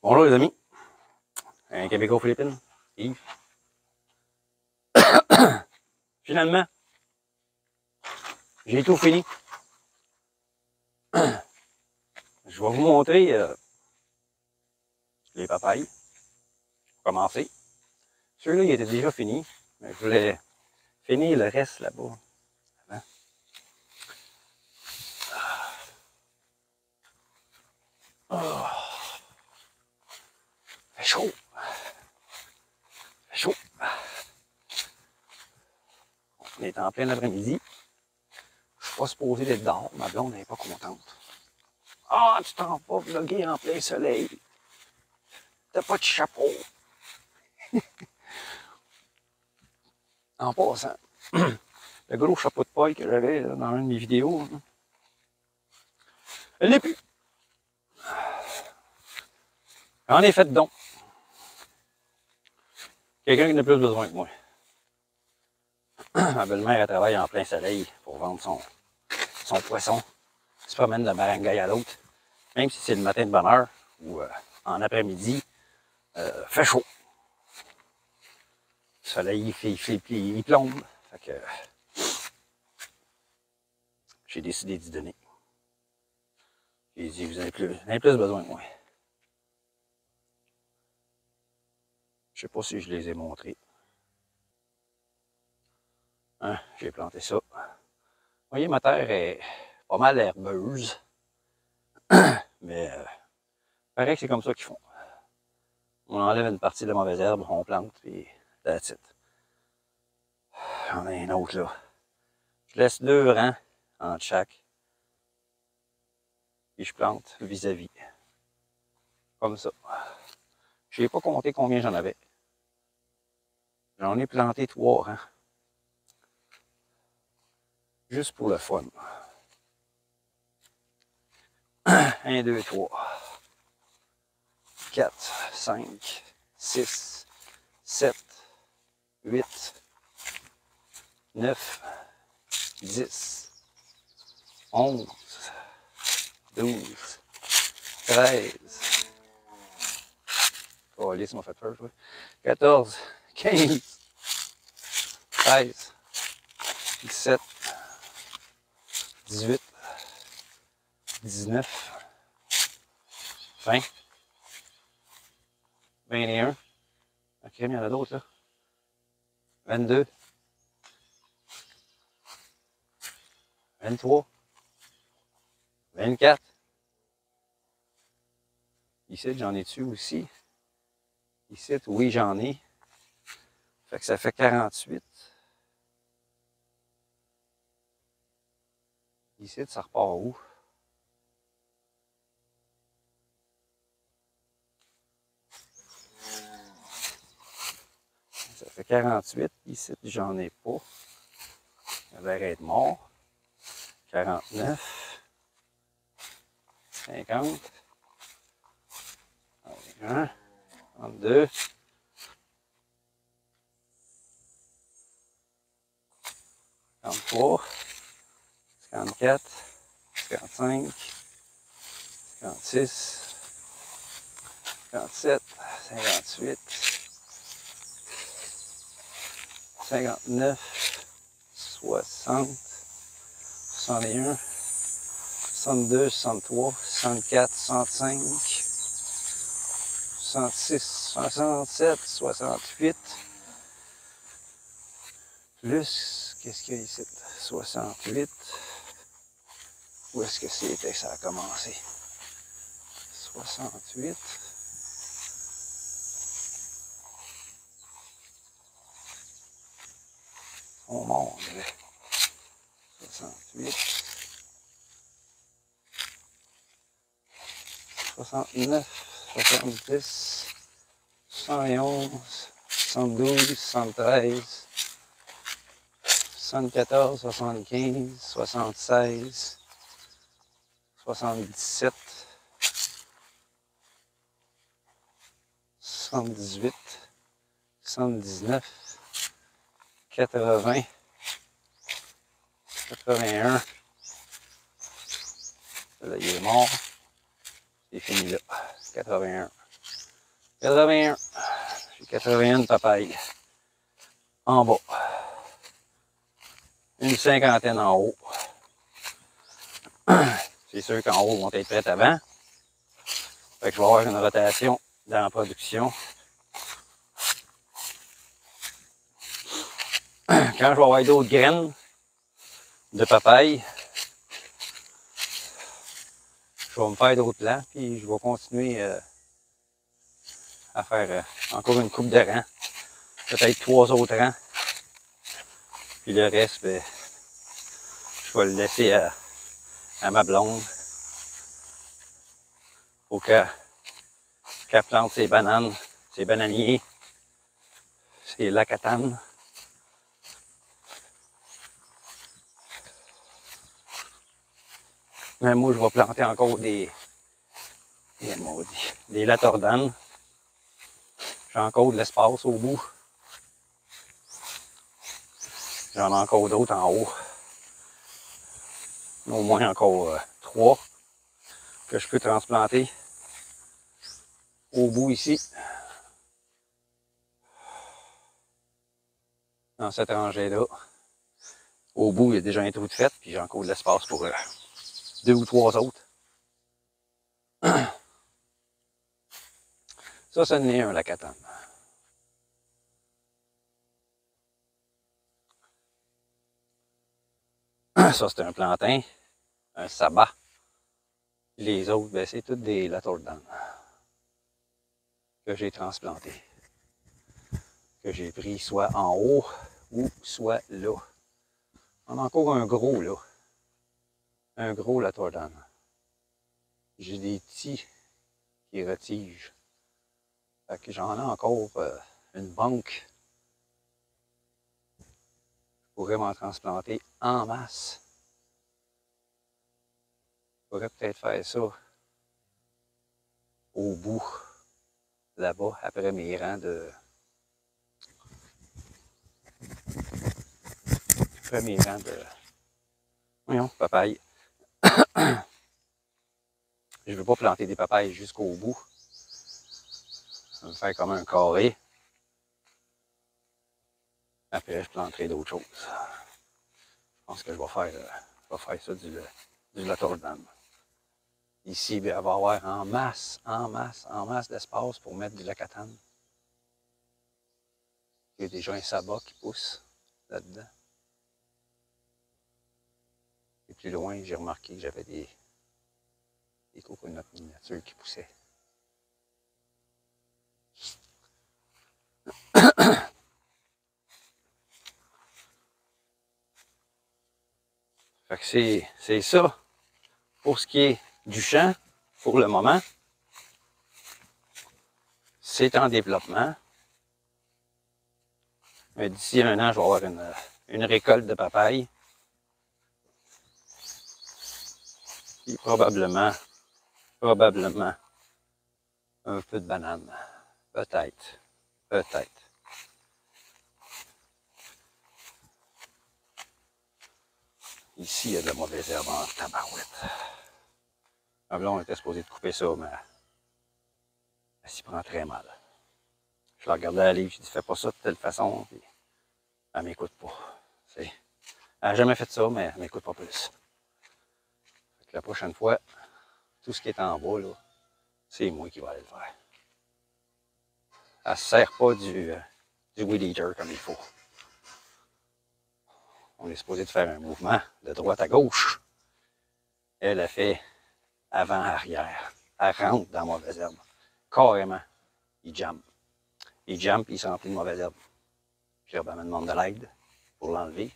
Bonjour les amis, un Québécois Philippines, Yves. Finalement, j'ai tout fini. Je vais vous montrer les papayes. Pour commencer. Ceux-là, ils étaient déjà finis, mais je voulais finir le reste là-bas. Avant. Oh. Fait chaud. Fait chaud. On est en plein après-midi. Je suis pas supposé d'être dehors. Ma blonde n'est pas contente. Ah, tu t'en vas vlogger en plein soleil. T'as pas de chapeau. En passant, le gros chapeau de paille que j'avais dans une de mes vidéos, elle n'est plus. J'en ai fait don. Quelqu'un qui en a plus besoin que moi. Ma belle-mère, elle travaille en plein soleil pour vendre son poisson. Elle se promène de barangay à l'autre. Même si c'est le matin de bonne heure ou en après-midi, fait chaud. Le soleil, il plombe. Fait que j'ai décidé d'y donner. J'ai dit, vous avez plus besoin que moi. Je sais pas si je les ai montrés. Hein, j'ai planté ça. Vous voyez, ma terre est pas mal herbeuse. Mais il paraît que c'est comme ça qu'ils font. On enlève une partie de la mauvaise herbe, on plante, puis that's it. J'en ai un autre là. Je laisse 2 rangs entre chaque. Puis je plante vis-à-vis. Comme ça. Je n'ai pas compté combien j'en avais. J'en ai planté 3 rangs. Juste pour le fun. 1, 2, 3. 4, 5, 6, 7, 8, 9, 10, 11, 12, 13. Oh, lisse m'a fait peur, je vois. 14, 15, 16, 17, 18, 19, 20, 21. Ok, il y en a d'autres là. 22, 23, 24. Ici, j'en ai dessus aussi. Ici, oui, j'en ai. Fait que ça fait 48. Ici, ça repart où? Ça fait 48. Ici, j'en ai pas. Ça va être mort. 49. 50. 51. 52. 53. 54. 55. 56. 57. 58. 59. 60. 61. 62, 63, 64, 65, 66, 67, 68, plus, qu'est-ce qu'il y a ici? 68, où est-ce que c'était que ça a commencé? 68, on monte, 68, 69, 70, 71, 72, 73, 74, 75, 76, 77, 78, 79, 80, 81. Là, il est mort. C'est fini là. 81. 81. J'ai 81 papayes. En bas. Une cinquantaine en haut. C'est sûr qu'en haut, ils vont être prêts avant. Fait que je vais avoir une rotation dans la production. Quand je vais avoir d'autres graines de papaye, je vais me faire d'autres plants, puis je vais continuer à faire encore une coupe de rangs. Peut-être 3 autres rangs. Puis le reste, ben, je vais le laisser à ma blonde. Pour qu'elle plante ses bananes, ses bananiers, ses lacatanes. Mais moi, je vais planter encore des latordanes. J'ai encore de l'espace au bout. J'en ai encore d'autres en haut. Au moins encore 3 que je peux transplanter au bout ici. Dans cette rangée-là. Au bout, il y a déjà un trou de fait, puis j'ai encore de l'espace pour 2 ou 3 autres. Ça, ça n'est un lacatane. Ça, c'est un plantain, un sabbat. Les autres, ben, c'est toutes des latordanes que j'ai transplantés. Que j'ai pris soit en haut ou soit là. On a encore un gros là. Un gros latordane. J'ai des petits qui retigent. Fait que j'en ai encore une banque. Je pourrais m'en transplanter en masse. Je pourrais peut-être faire ça au bout, là-bas, après mes rangs de... Après mes rangs de... Voyons, papaye. Je ne veux pas planter des papayes jusqu'au bout. Je vais me faire comme un carré. Après, je planterai d'autres choses. Je pense que je vais faire ça du latordane. Ici, il va y avoir en masse d'espace pour mettre du lacatane. Il y a déjà un sabbat qui pousse là-dedans. Et plus loin, j'ai remarqué que j'avais des coconuts miniatures qui poussaient. Fait que c'est ça pour ce qui est du champ pour le moment. C'est en développement. Mais d'ici 1 an, je vais avoir une récolte de papaye. Et probablement un peu de banane. Peut-être. Ici, il y a de la mauvaise herbe en tabarouette. Ma blonde était supposée de couper ça, mais elle s'y prend très mal. Je la regardais à livre, je dis fais pas ça de telle façon, puis elle m'écoute pas. Elle n'a jamais fait ça, mais elle m'écoute pas plus. Fait que la prochaine fois, tout ce qui est en bas, là, c'est moi qui vais aller le faire. Elle ne se sert pas du weed eater comme il faut. On est supposé de faire un mouvement de droite à gauche. Elle a fait avant-arrière. Elle rentre dans la mauvaise herbe. Carrément. Il jambe. Il jambe puis il s'en remplit de mauvaise herbe. Puis là, ben, elle me demande de l'aide pour l'enlever.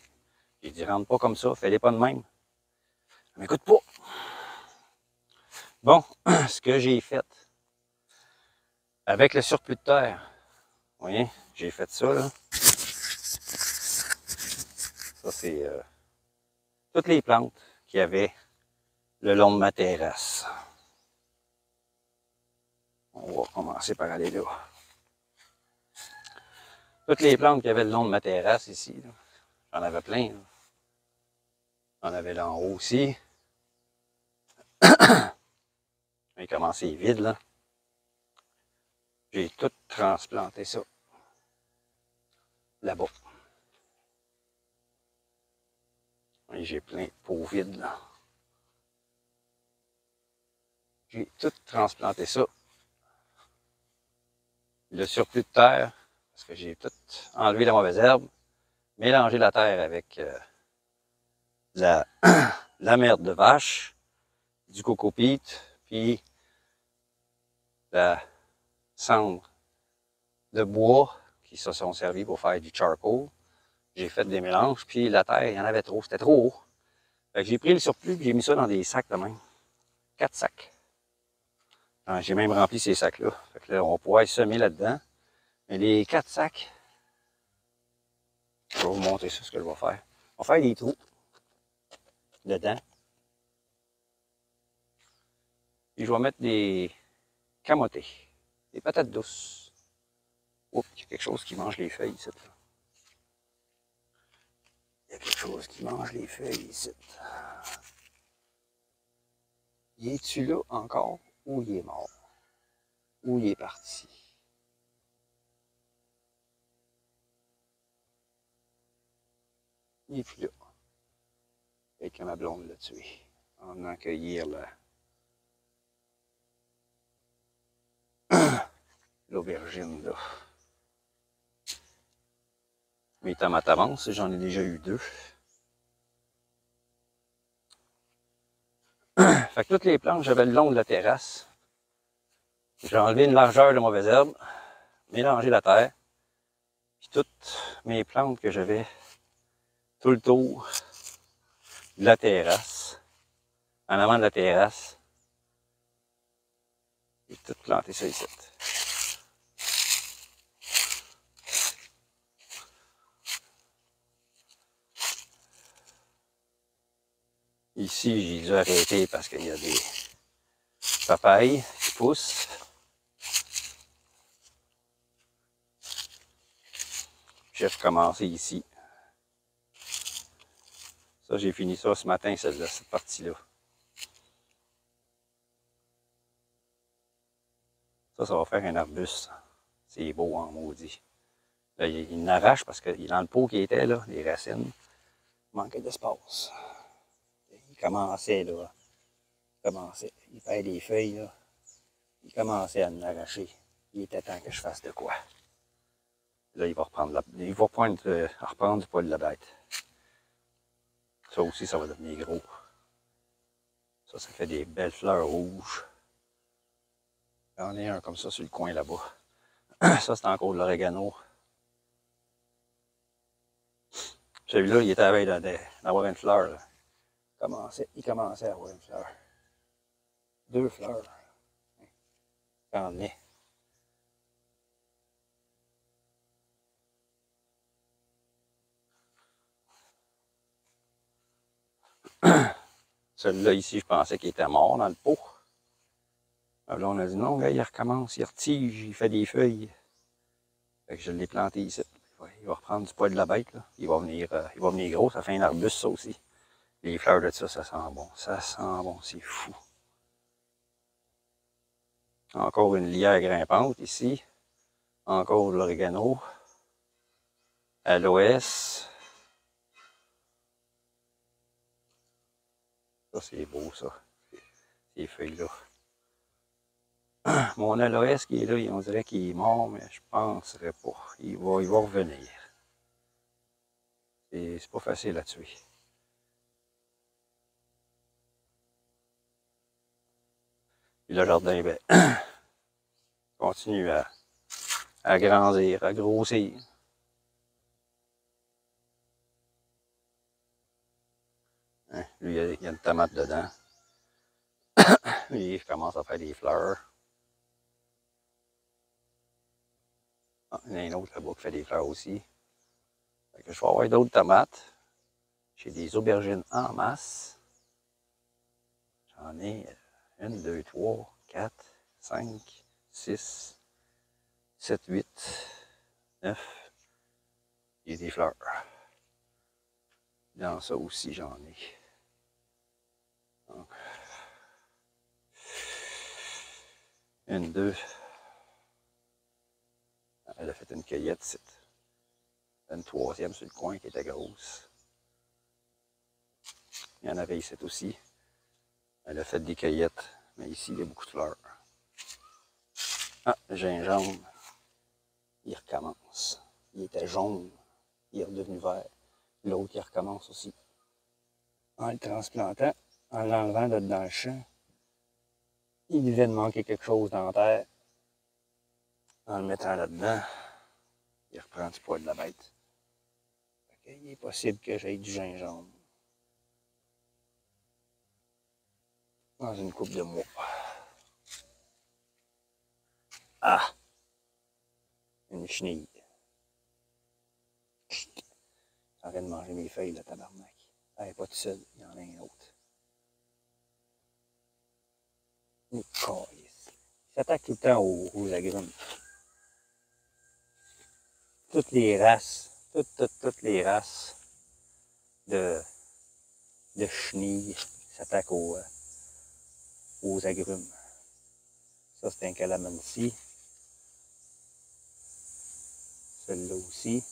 J'ai dit, rentre pas comme ça, fais-les pas de même. Elle m'écoute pas. Bon, ce que j'ai fait avec le surplus de terre, vous voyez, j'ai fait ça, là. Ça, c'est toutes les plantes qu'il y avait le long de ma terrasse. On va commencer par aller là. Toutes les plantes qu'il y avait le long de ma terrasse ici, j'en avais plein. Là. J'en avais là en haut aussi. Il commençait vide, là. J'ai tout transplanté ça là-bas. Et j'ai plein de pots vides là. J'ai tout transplanté ça. Le surplus de terre, parce que j'ai tout enlevé la mauvaise herbe, mélangé la terre avec la, la merde de vache, du coco peat, puis la cendre de bois qui se sont servis pour faire du charcoal. J'ai fait des mélanges, puis la terre, il y en avait trop, c'était trop haut. Fait que j'ai pris le surplus, puis j'ai mis ça dans des sacs de même. 4 sacs. J'ai même rempli ces sacs-là. Fait que là, on pourrait semer là-dedans. Mais les 4 sacs, je vais vous montrer ça, ce que je vais faire. On va faire des trous dedans. Puis je vais mettre des camotés, des patates douces. Oups, il y a quelque chose qui mange les feuilles ici. Il y a quelque chose qui mange les feuilles ici. Il est-tu là encore ou il est mort? Ou il est parti? Il est plus là. Quelqu'un ma blonde l'a tué. En venant cueillir l'aubergine là. Mes tomates avancent, j'en ai déjà eu 2. Fait que toutes les plantes que j'avais le long de la terrasse, j'ai enlevé une largeur de mauvaise herbe, mélangé la terre, puis toutes mes plantes que j'avais tout le tour de la terrasse, en avant de la terrasse, j'ai tout planté ça ici. Ici, j'ai dû arrêter parce qu'il y a des papayes qui poussent. J'ai recommencé ici. Ça, j'ai fini ça ce matin, celle-là, cette partie-là. Ça va faire un arbuste. C'est beau en maudit. Là, il n'arrache parce que dans le pot qui était là, les racines, il manquait d'espace. Il commençait là. Il perd des feuilles là. Il commençait à m'arracher. Il était temps que je fasse de quoi. Là, il va reprendre reprendre du poil de la bête. Ça aussi, ça va devenir gros. Ça fait des belles fleurs rouges. J'en ai un comme ça sur le coin là-bas. Ça, c'est encore de l'oregano. Celui-là, il était à la veille d'avoir une fleur. Là. Il commençait à avoir une fleur. 2 fleurs. J'en ai. Celui-là ici, je pensais qu'il était mort dans le pot. Là, on a dit non, là, il recommence, il retige, il fait des feuilles. Fait que je l'ai planté ici. Il va reprendre du poil de la bête. Là. Il va venir gros, ça fait un arbuste ça aussi. Les fleurs de ça, ça sent bon. Ça sent bon, c'est fou. Encore une lierre grimpante ici. Encore de l'oregano. Aloès. Ça, c'est beau, ça. Ces feuilles-là. Mon aloès qui est là, on dirait qu'il est mort, mais je penserais pas. Il va revenir. C'est pas facile à tuer. Puis le jardin, ben, continue à grandir, à grossir. Hein, lui, il y a une tomate dedans. Lui, il commence à faire des fleurs. Ah, il y en a un autre là-bas qui fait des fleurs aussi. Fait que je vais avoir d'autres tomates. J'ai des aubergines en masse. J'en ai 1, 2, 3, 4, 5, 6, 7, 8, 9. Il y a des fleurs. Dans ça aussi, j'en ai. Donc, 1, 2, Elle a fait une cueillette, c'est une troisième sur le coin qui était grosse. Il y en avait ici aussi. Elle a fait des cueillettes, mais ici, il y a beaucoup de fleurs. Ah, le gingembre, il recommence. Il était jaune, il est redevenu vert. L'autre, il recommence aussi. En le transplantant, en l'enlevant de dans le champ, il devait de manquer quelque chose dans la terre. En le mettant là-dedans, il reprend du poids de la bête. Il est possible que j'aie du gingembre dans une coupe de mois. Ah! Une chenille. Chut! Arrête de manger mes feuilles, là, tabarnak. Elle n'est pas toute seule, il y en a un autre. Une calice. Il s'attaque tout le temps aux agrumes. Toutes les races, toutes les races de chenilles s'attaquent aux agrumes. Ça, c'est un calamansi. Celui-là aussi.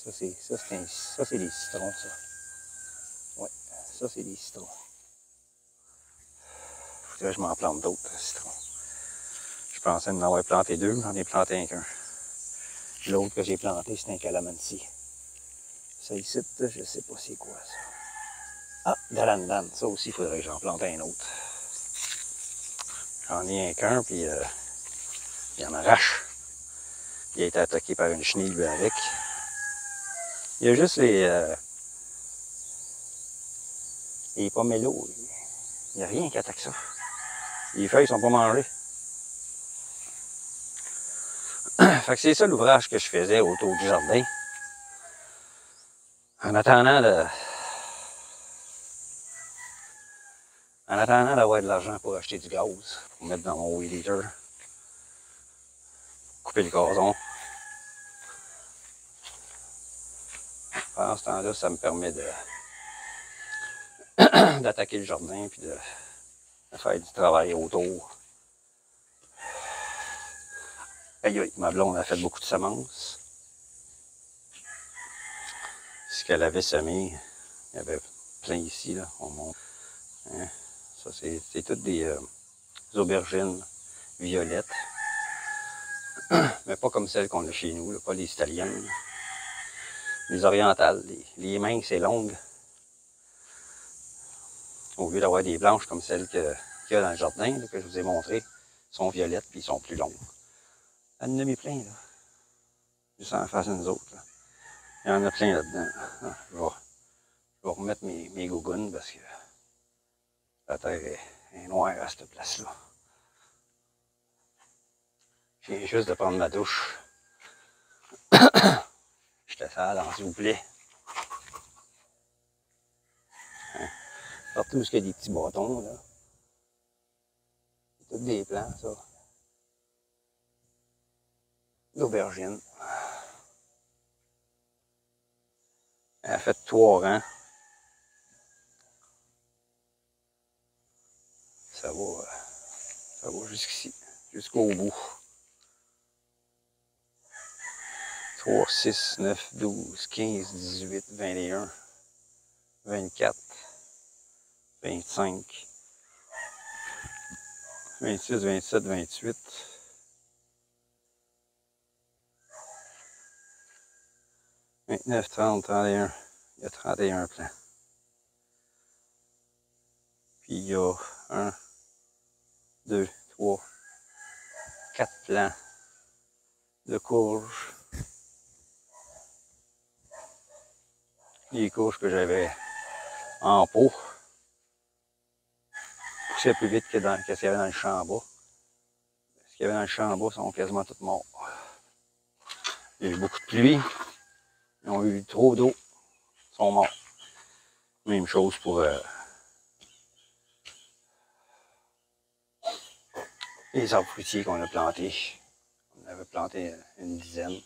Ça, c'est des citrons, ça. Ouais, ça, c'est des citrons. Faudrait que je m'en plante d'autres, citrons. Je pensais en avoir planté deux, j'en ai planté qu'un. L'autre que j'ai planté, c'est un calamansi. Ça ici, je sais pas c'est quoi, ça. Ah, dalandan, ça aussi, il faudrait que j'en plante un autre. J'en ai un qu'un, puis il en arrache. Il a été attaqué par une chenille, lui, avec. Il y a juste les pomelos. Il n'y a rien qui attaque ça. Les feuilles sont pas mangées. Fait que c'est ça l'ouvrage que je faisais autour du jardin. En attendant d'avoir de l'argent pour acheter du gaz, pour mettre dans mon weed eater, couper le gazon. Pendant ce temps-là, ça me permet d'attaquer le jardin puis de faire du travail autour. Aïe, aïe, ma blonde a fait beaucoup de semences. Ce qu'elle avait semé, il y avait plein ici, là, on monte. Hein? Ça, c'est toutes des aubergines violettes. Mais pas comme celles qu'on a chez nous, là, pas les italiennes. Les orientales, les minces et longues. Au lieu d'avoir des blanches comme celles qu'il y a dans le jardin, là, que je vous ai montrées, sont violettes puis sont plus longues. Elle en a mis plein, là. Juste en face de nous autres, là. Il y en a plein là-dedans. Ah, je vais remettre mes gougounes parce que la terre est noire à cette place-là. Je viens juste de prendre ma douche. J'étais sale, s'il vous plaît. Hein? Partout où il y a des petits bâtons, là. C'est tous des plants, ça. L'aubergine. Elle a fait 3 rangs. Ça va jusqu'ici, jusqu'au bout. 3, 6, 9, 12, 15, 18, 21, 24, 25, 26, 27, 28. 29, 30, 31. Il y a 31 plants. Puis il y a 1, 2, 3, 4 plants de courges. Les courges que j'avais en pot poussaient plus vite que ce qu'il y avait dans le champ en bas. Ce qu'il y avait dans le champ en bas sont quasiment toutes morts. Il y a eu beaucoup de pluie. Ils ont eu trop d'eau. Ils sont morts. Même chose pour les arbres fruitiers qu'on a plantés. On avait planté une dizaine.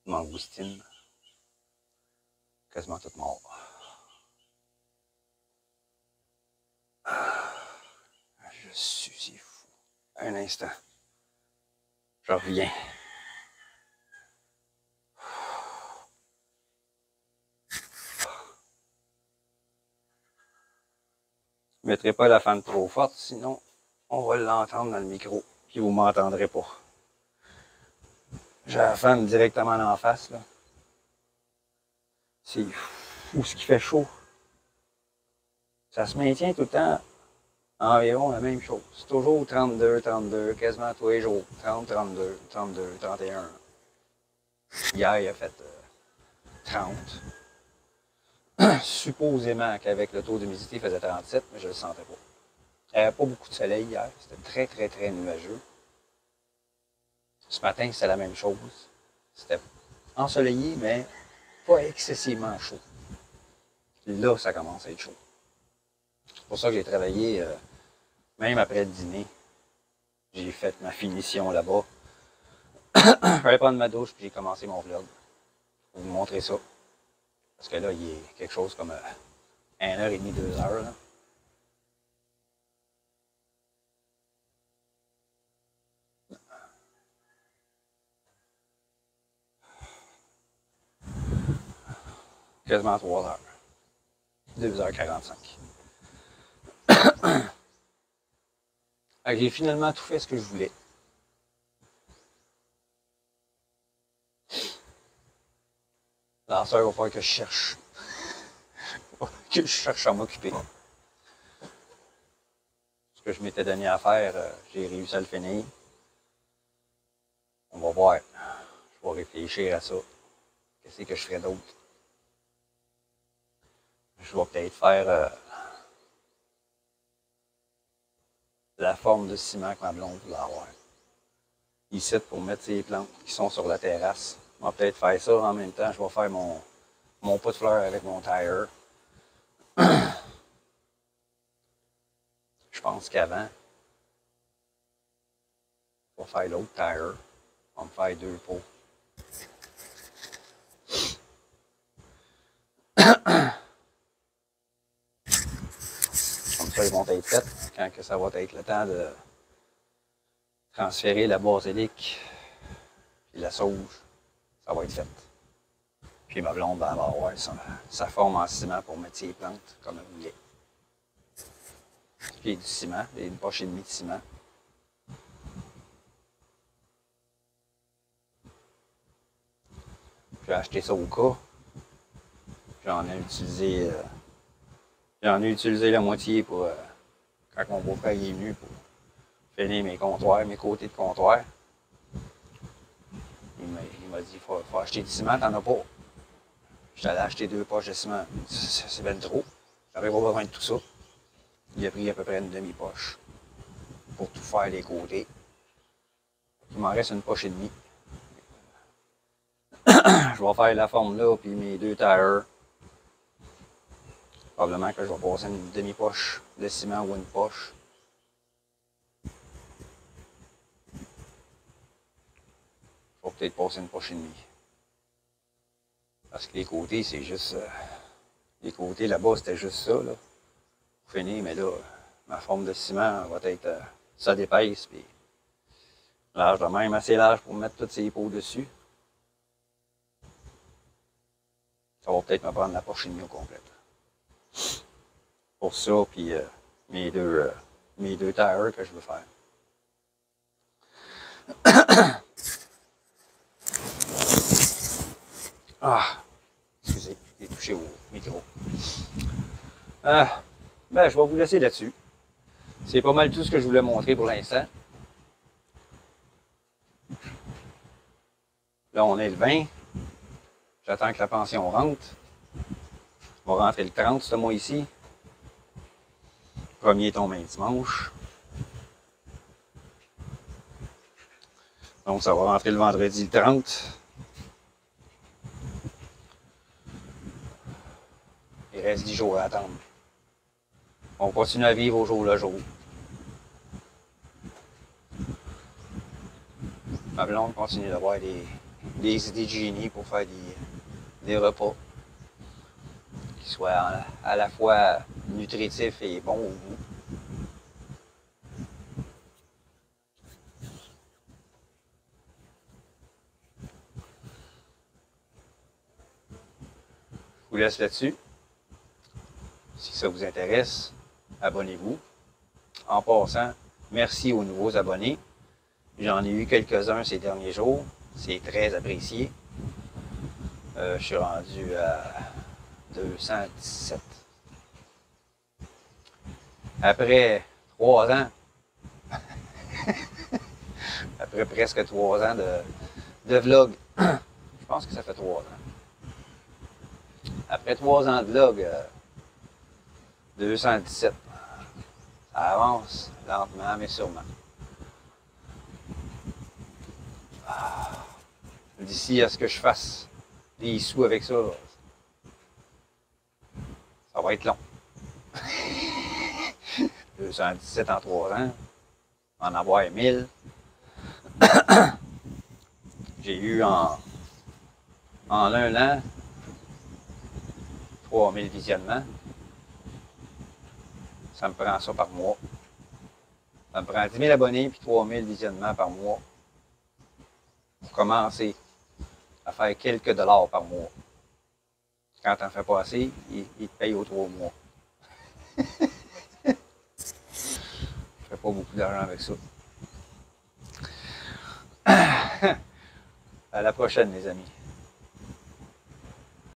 Mangoustines. Quasiment toutes mortes. dessus, c'est fou. Un instant. Je reviens. Je ne mettrai pas la fan trop forte, sinon on va l'entendre dans le micro, puis vous ne m'entendrez pas. J'ai la fan directement en face, là. C'est fou ce qui fait chaud. Ça se maintient tout le temps environ la même chose. C'est toujours 32, 32, quasiment tous les jours. 30, 32, 32, 31. Hier, il a fait 30. Supposément qu'avec le taux d'humidité, il faisait 37, mais je ne le sentais pas. Il n'y avait pas beaucoup de soleil hier. C'était très, très, très nuageux. Ce matin, c'était la même chose. C'était ensoleillé, mais pas excessivement chaud. Là, ça commence à être chaud. C'est pour ça que j'ai travaillé, même après le dîner. J'ai fait ma finition là-bas. J'allais prendre ma douche, puis j'ai commencé mon vlog. Je vais vous montrer ça. Parce que là, il est quelque chose comme 1h30, 2h. Là. Quasiment 3h. 2h45. J'ai finalement tout fait ce que je voulais. Là, ça, il va falloir que je cherche. Que je cherche à m'occuper. Ce que je m'étais donné à faire, j'ai réussi à le finir. On va voir. Je vais réfléchir à ça. Qu'est-ce que je ferais d'autre? Je vais peut-être faire la forme de ciment que ma blonde voulait avoir. Ici, pour mettre ces plantes qui sont sur la terrasse. On va peut-être faire ça en même temps. Je vais faire mon pot de fleurs avec mon tire. Je pense qu'avant, je vais faire l'autre tire. On va me faire 2 pots. Comme ça, ils vont être faits quand que ça va être le temps de transférer la basilic et la sauge. Ça va être fait. Puis ma blonde va avoir sa forme en ciment pour mettre ses plantes comme elle voulait. Puis du ciment, une poche et demie de ciment. J'ai acheté ça au cas. J'en ai utilisé la moitié pour quand mon beau-frère est venu pour finir mes comptoirs, mes côtés de comptoir. Il m'a dit, faut acheter du ciment, t'en as pas. J'allais acheter 2 poches de ciment. C'est bien trop. J'avais pas besoin de tout ça. Il a pris à peu près une demi-poche pour tout faire les côtés. Il m'en reste une poche et demie. Je vais faire la forme là, puis mes 2 tires. Probablement que je vais passer une demi-poche de ciment ou une poche. Je vais peut-être passer une poche et demie. Parce que les côtés, c'est juste... les côtés là-bas, c'était juste ça, là. Pour finir, mais là, ma forme de ciment va être... ça d'épaisse, puis... large de même, assez large pour mettre tous ces pots dessus. Ça va peut-être me prendre la poche et demie au complet. Pour ça, puis mes deux tires que je veux faire. Ah, excusez, j'ai touché au micro. Ben, je vais vous laisser là-dessus. C'est pas mal tout ce que je voulais montrer pour l'instant. Là, on est le 20. J'attends que la pension rentre. On va rentrer le 30 ce mois-ci. Premier tombe un dimanche. Donc, ça va rentrer le vendredi le 30. Il reste 10 jours à attendre. On continue à vivre au jour le jour. Ma blonde continue d'avoir des idées de génie pour faire des repas qui soient à la fois nutritifs et bons au goût. vous laisse là-dessus. Si ça vous intéresse, abonnez-vous. En passant, merci aux nouveaux abonnés. J'en ai eu quelques-uns ces derniers jours. C'est très apprécié. Je suis rendu à 217. Après 3 ans, après presque 3 ans de vlog, je pense que ça fait 3 ans. Après 3 ans de vlog, 217. Ça avance lentement mais sûrement. D'ici à ce que je fasse des sous avec ça, ça va être long. 217 en 3 ans, en avoir 1000. J'ai eu en 1 an 3000 visionnements. Ça me prend ça par mois. Ça me prend 10 000 abonnés puis 3000 visionnements par mois pour commencer à faire quelques dollars par mois. Quand t'en fais pas assez, il te paye aux 3 mois. Je fais pas beaucoup d'argent avec ça. À la prochaine, les amis.